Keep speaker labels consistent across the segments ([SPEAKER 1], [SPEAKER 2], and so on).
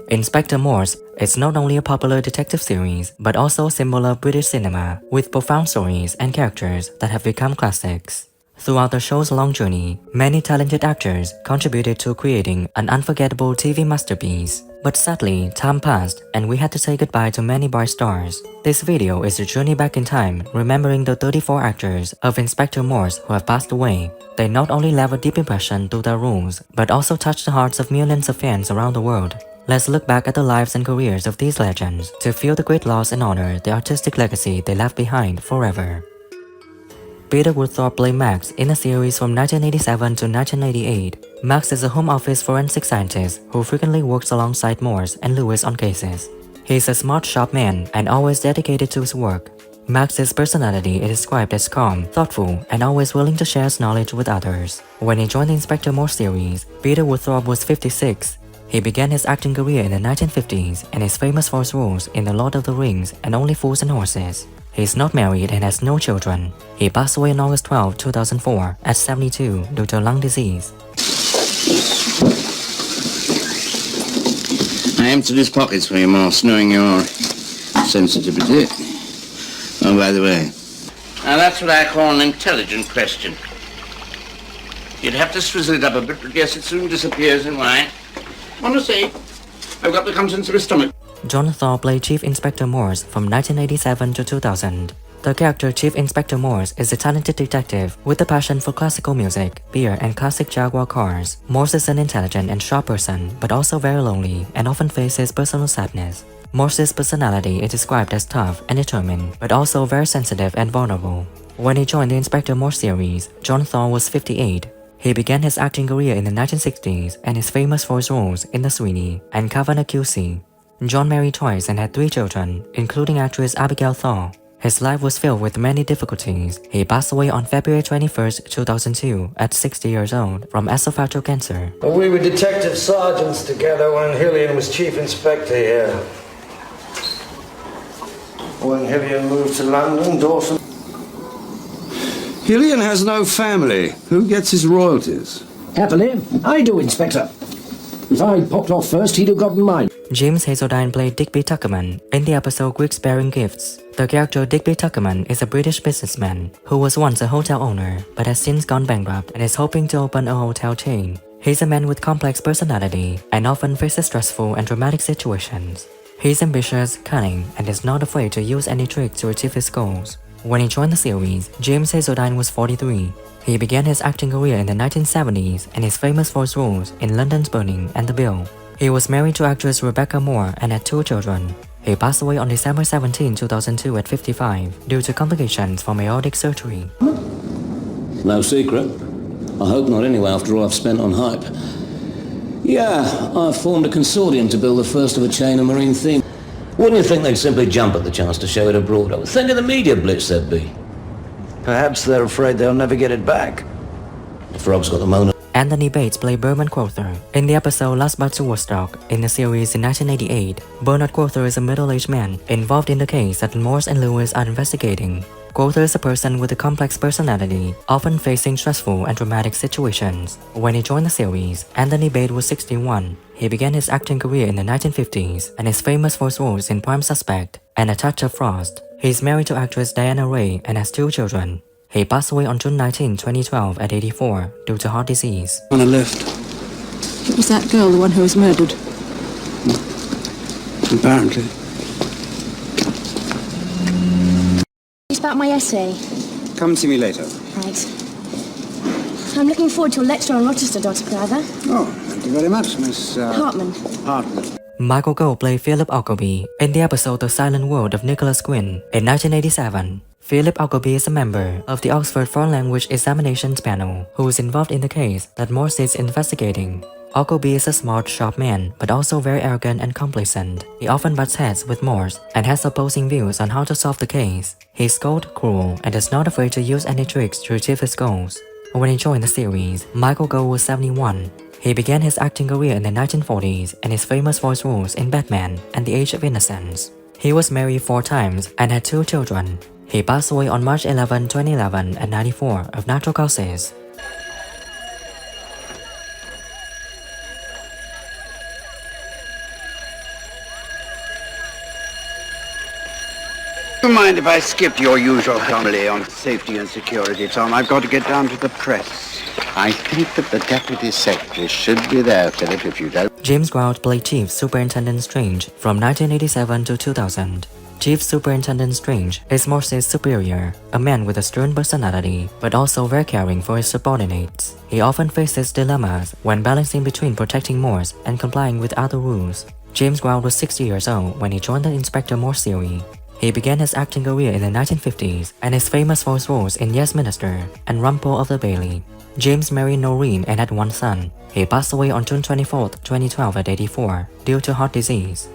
[SPEAKER 1] Inspector Morse is not only a popular detective series, but also a symbol of British cinema, with profound stories and characters that have become classics. Throughout the show's long journey, many talented actors contributed to creating an unforgettable TV masterpiece. But sadly, time passed and we had to say goodbye to many bright stars. This video is a journey back in time, remembering the 34 actors of Inspector Morse who have passed away. They not only left a deep impression through their roles, but also touched the hearts of millions of fans around the world. Let's look back at the lives and careers of these legends to feel the great loss and honor the artistic legacy they left behind forever. Peter Woodthorpe played Max in a series from 1987 to 1988. Max is a home office forensic scientist who frequently works alongside Morse and Lewis on cases. He is a smart, sharp man and always dedicated to his work. Max's personality is described as calm, thoughtful, and always willing to share his knowledge with others. When he joined the Inspector Morse series, Peter Woodthorpe was 56. He began his acting career in the 1950s and is famous for his roles in The Lord of the Rings and Only Fools and Horses. He is not married and has no children. He passed away on August 12, 2004 at 72 due to lung disease.
[SPEAKER 2] I emptied his pockets for you, Morse, knowing your sensitivity. Oh, by the way, now that's what I call an intelligent question. You'd have to swizzle it up a bit, but yes, it soon disappears in wine. Want to say, I've got the contents of his stomach.
[SPEAKER 1] John Thor played Chief Inspector Morse from 1987 to 2000. The character Chief Inspector Morse is a talented detective with a passion for classical music, beer, and classic Jaguar cars. Morse is an intelligent and sharp person, but also very lonely and often faces personal sadness. Morse's personality is described as tough and determined, but also very sensitive and vulnerable. When he joined the Inspector Morse series, John Thor was 58. He began his acting career in the 1960s and is famous for his roles in The Sweeney and Cavanagh QC. John married twice and had 3 children, including actress Abigail Thor. His life was filled with many difficulties. He passed away on February 21, 2002 at 60 years old from esophageal cancer.
[SPEAKER 3] We were detective sergeants together when Hillian was chief inspector here. When Hillian moved to London, Dawson...
[SPEAKER 4] Hillian has no family. Who gets his royalties?
[SPEAKER 5] Happily, I do, Inspector. If I'd popped off first, he'd have gotten mine.
[SPEAKER 1] James Hazeldine played Digby Tuckerman in the episode Greeks Bearing Gifts. The character Digby Tuckerman is a British businessman who was once a hotel owner but has since gone bankrupt and is hoping to open a hotel chain. He's a man with complex personality and often faces stressful and dramatic situations. He's ambitious, cunning, and is not afraid to use any tricks to achieve his goals. When he joined the series, James Hazeldine was 43. He began his acting career in the 1970s and is famous for his roles in London's Burning and The Bill. He was married to actress Rebecca Moore and had 2 children. He passed away on December 17, 2002 at 55 due to complications from aortic surgery.
[SPEAKER 6] No secret. I hope not anyway after all I've spent on hype. Yeah, I've formed a consortium to build the first of a chain of marine theme. Wouldn't you think they'd simply jump at the chance to show it abroad? Think of the media blitz there'd be.
[SPEAKER 3] Perhaps they're afraid they'll never get it back.
[SPEAKER 6] The frog's got the moan.
[SPEAKER 1] Anthony Bates played Bernard Quother in the episode Last Bus to Woodstock in the series in 1988. Bernard Quother is a middle-aged man involved in the case that Morse and Lewis are investigating. Quother is a person with a complex personality, often facing stressful and dramatic situations. When he joined the series, Anthony Bates was 61. He began his acting career in the 1950s and is famous for his roles in Prime Suspect and A Touch of Frost. He is married to actress Diana Ray and has 2 children. He passed away on June 19, 2012 at 84 due to heart disease.
[SPEAKER 4] On a lift.
[SPEAKER 7] It was that girl, the one who was murdered.
[SPEAKER 4] Apparently.
[SPEAKER 8] It's about my essay.
[SPEAKER 4] Come and see me later.
[SPEAKER 8] Right. I'm looking forward to a lecture on Rochester, Dr. Crowther.
[SPEAKER 4] Oh, thank you very much, Miss...
[SPEAKER 8] Hartman.
[SPEAKER 4] Hartman.
[SPEAKER 1] Michael Gough played Philip Ogilvy in the episode The Silent World of Nicholas Quinn in 1987. Philip Ogilvy is a member of the Oxford Foreign Language Examinations Panel who is involved in the case that Morse is investigating. Ogilvy is a smart, sharp man, but also very arrogant and complacent. He often butts heads with Morse and has opposing views on how to solve the case. He is cold, cruel, and is not afraid to use any tricks to achieve his goals. When he joined the series, Michael Gough was 71. He began his acting career in the 1940s and is famous for his roles in Batman and The Age of Innocence. He was married 4 times and had 2 children. He passed away on March 11, 2011 at 94 of natural causes.
[SPEAKER 4] Do you mind if I skipped your usual homily on safety and security, Tom? I've got to get down to the press. I think that the Deputy Secretary should be there, Philip, if you don't.
[SPEAKER 1] James Grout played Chief Superintendent Strange from 1987 to 2000. Chief Superintendent Strange is Morse's superior, a man with a stern personality, but also very caring for his subordinates. He often faces dilemmas when balancing between protecting Morse and complying with other rules. James Grout was 60 years old when he joined the Inspector Morse series. He began his acting career in the 1950s and is famous for his roles in Yes Minister and Rumpole of the Bailey. James married Noreen and had one son. He passed away on June 24, 2012 at 84 due to heart disease.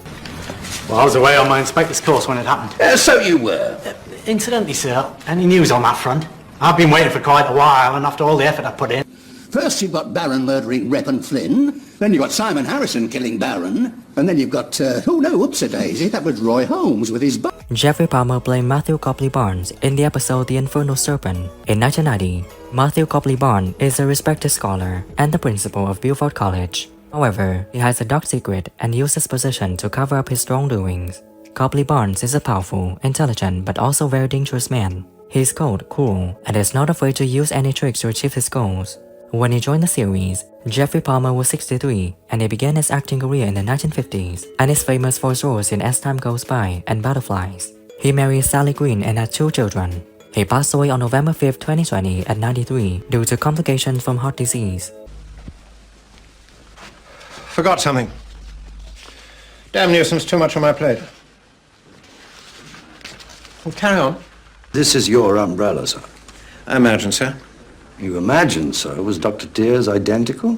[SPEAKER 9] Well, I was away on my inspector's course when it happened.
[SPEAKER 2] So you were.
[SPEAKER 9] Incidentally, sir, any news on that front? I've been waiting for quite a while, and after all the effort I put in...
[SPEAKER 10] First you've got Baron murdering Rep and Flynn, then you've got Simon Harrison killing Baron, and then you've got, oops-a-daisy, that was Roy Holmes with his...
[SPEAKER 1] Jeffrey Palmer played Matthew Copley Barnes in the episode The Infernal Serpent. In 1990, Matthew Copley Barnes is a respected scholar and the principal of Beaufort College. However, he has a dark secret and uses his position to cover up his wrongdoings. Copley Barnes is a powerful, intelligent, but also very dangerous man. He is cold, cruel, and is not afraid to use any tricks to achieve his goals. When he joined the series, Jeffrey Palmer was 63 and he began his acting career in the 1950s and is famous for his roles in As Time Goes By and Butterflies. He married Sally Green and had 2 children. He passed away on November 5, 2020 at 93 due to complications from heart disease.
[SPEAKER 11] Forgot something. Damn nuisance, too much on my plate. Well, carry on.
[SPEAKER 12] This is your umbrella, sir.
[SPEAKER 11] I imagine so.
[SPEAKER 12] You imagine so? Was Dr. Deer's identical?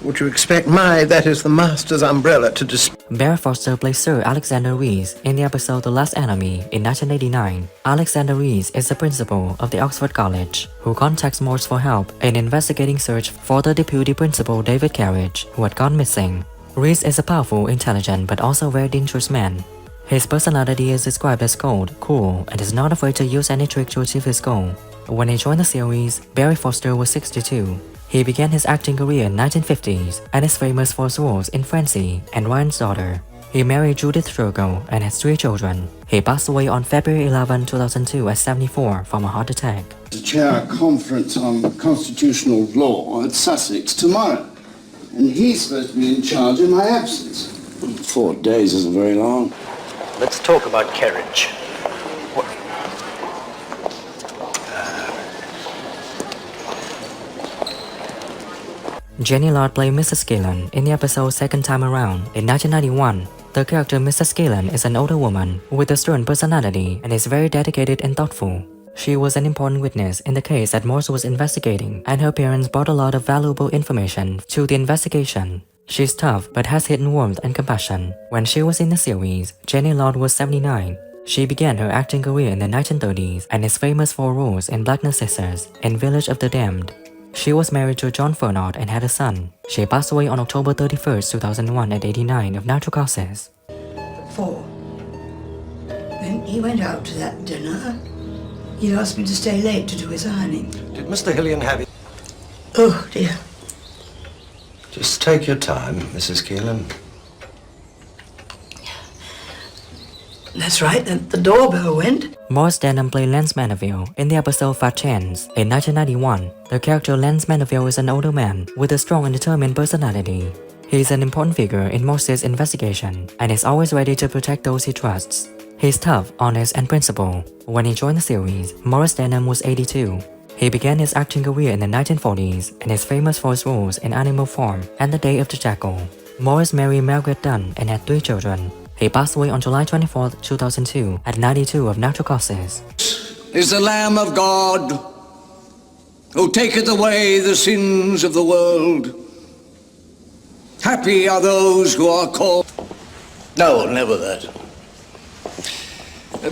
[SPEAKER 11] Would you expect that is the master's umbrella, to
[SPEAKER 1] Barry Foster plays Sir Alexander Rees in the episode The Last Enemy in 1989. Alexander Rees is the principal of the Oxford College, who contacts Morse for help in investigating search for the deputy principal David Carriage, who had gone missing. Rees is a powerful, intelligent, but also very dangerous man. His personality is described as cold, cool, and is not afraid to use any trick to achieve his goal. When he joined the series, Barry Foster was 62. He began his acting career in 1950s and is famous for his roles in Francie and Ryan's Daughter. He married Judith Thurgow and has 3 children. He passed away on February 11, 2002 at 74 from a heart attack.
[SPEAKER 10] To chair a conference on constitutional law at Sussex tomorrow, and he's supposed to be in charge in my absence.
[SPEAKER 12] 4 days isn't very long.
[SPEAKER 9] Let's talk about Carriage.
[SPEAKER 1] Jenny Lord played Mrs. Gillen in the episode Second Time Around in 1991. The character Mrs. Gillen is an older woman with a stern personality and is very dedicated and thoughtful. She was an important witness in the case that Morse was investigating, and her parents brought a lot of valuable information to the investigation. She's tough but has hidden warmth and compassion. When she was in the series, Jenny Lord was 79. She began her acting career in the 1930s and is famous for roles in Black Narcissus and Village of the Damned. She was married to John Fernald and had a son. She passed away on October 31, 2001 at 89 of natural causes.
[SPEAKER 13] 4. When he went out to that dinner, he asked me to stay late to do his ironing.
[SPEAKER 11] Did Mr. Hillian have it?
[SPEAKER 13] Oh, dear.
[SPEAKER 11] Just take your time, Mrs. Keelan.
[SPEAKER 13] That's right, then the doorbell went.
[SPEAKER 1] Morse Denham played Lance Mandeville in the episode Fat Chance. In 1991, the character Lance Mandeville is an older man with a strong and determined personality. He is an important figure in Morse's investigation and is always ready to protect those he trusts. He is tough, honest, and principled. When he joined the series, Morris Denham was 82. He began his acting career in the 1940s and is famous for his roles in Animal Farm and The Day of the Jackal. Morris married Margaret Dunn and had 3 children. He passed away on July 24, 2002 at 92 of natural causes.
[SPEAKER 10] Is the Lamb of God, who taketh away the sins of the world. Happy are those who are called...
[SPEAKER 11] No, never that.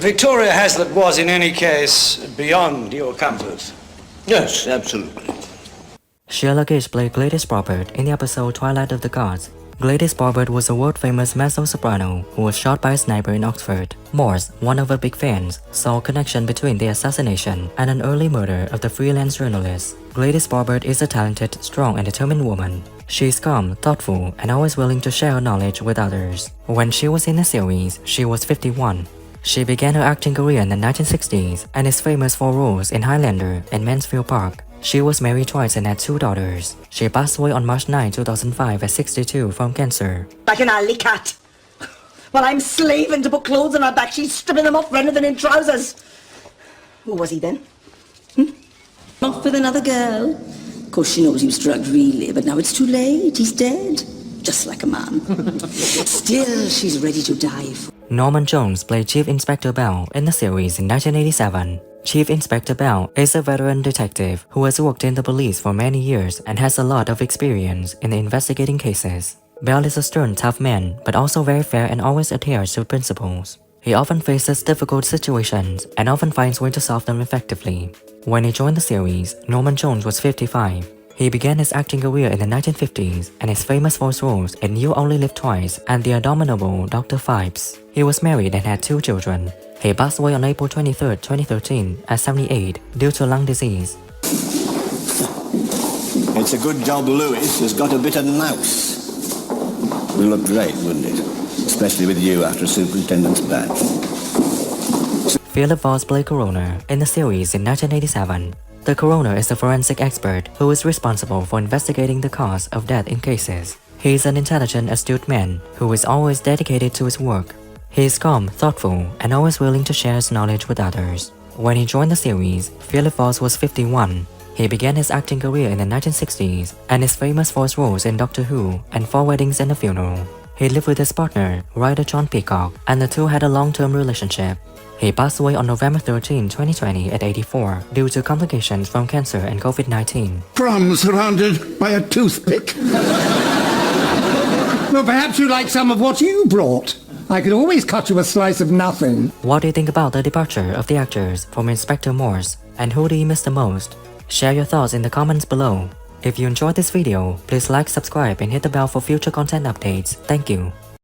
[SPEAKER 11] Victoria Hazlitt was, in any case, beyond your comfort.
[SPEAKER 2] Yes, absolutely.
[SPEAKER 1] Sheila Gage played Gladys Robert in the episode Twilight of the Gods. Gladys Robert was a world-famous mezzo-soprano who was shot by a sniper in Oxford. Morse, one of her big fans, saw a connection between the assassination and an early murder of the freelance journalist. Gladys Robert is a talented, strong, and determined woman. She is calm, thoughtful, and always willing to share her knowledge with others. When she was in the series, she was 51. She began her acting career in the 1960s and is famous for roles in Highlander and Mansfield Park. She was married twice and had 2 daughters. She passed away on March 9, 2005 at 62 from cancer.
[SPEAKER 14] Like an alley cat. While I'm slaving to put clothes on her back, she's stripping them off rather than in trousers. Who was he then? Off with another girl. Of course, she knows he was drugged, really, but now it's too late. He's dead. Just like a man. Still, she's ready to die for...
[SPEAKER 1] Norman Jones played Chief Inspector Bell in the series in 1987. Chief Inspector Bell is a veteran detective who has worked in the police for many years and has a lot of experience in investigating cases. Bell is a stern, tough man, but also very fair and always adheres to principles. He often faces difficult situations and often finds ways to solve them effectively. When he joined the series, Norman Jones was 55. He began his acting career in the 1950s and is famous for his roles in You Only Live Twice and The Abominable Dr. Phibes. He was married and had 2 children. He passed away on April 23, 2013 at 78 due to lung disease.
[SPEAKER 15] It's a good job Lewis has got a bit of nous. Would look great, wouldn't it? Especially with you after a superintendent's badge.
[SPEAKER 1] Philip Voss played Coroner in the series in 1987. The coroner is a forensic expert who is responsible for investigating the cause of death in cases. He is an intelligent, astute man who is always dedicated to his work. He is calm, thoughtful, and always willing to share his knowledge with others. When he joined the series, Philip Voss was 51. He began his acting career in the 1960s and is famous for his roles in Doctor Who and 4 Weddings and a Funeral. He lived with his partner, writer John Peacock, and the two had a long-term relationship. He passed away on November 13, 2020 at 84 due to complications from cancer and COVID-19.
[SPEAKER 10] Prom surrounded by a toothpick. Well, perhaps you'd like some of what you brought. I could always cut you a slice of nothing.
[SPEAKER 1] What do you think about the departure of the actors from Inspector Morse, and who do you miss the most? Share your thoughts in the comments below. If you enjoyed this video, please like, subscribe and hit the bell for future content updates. Thank you.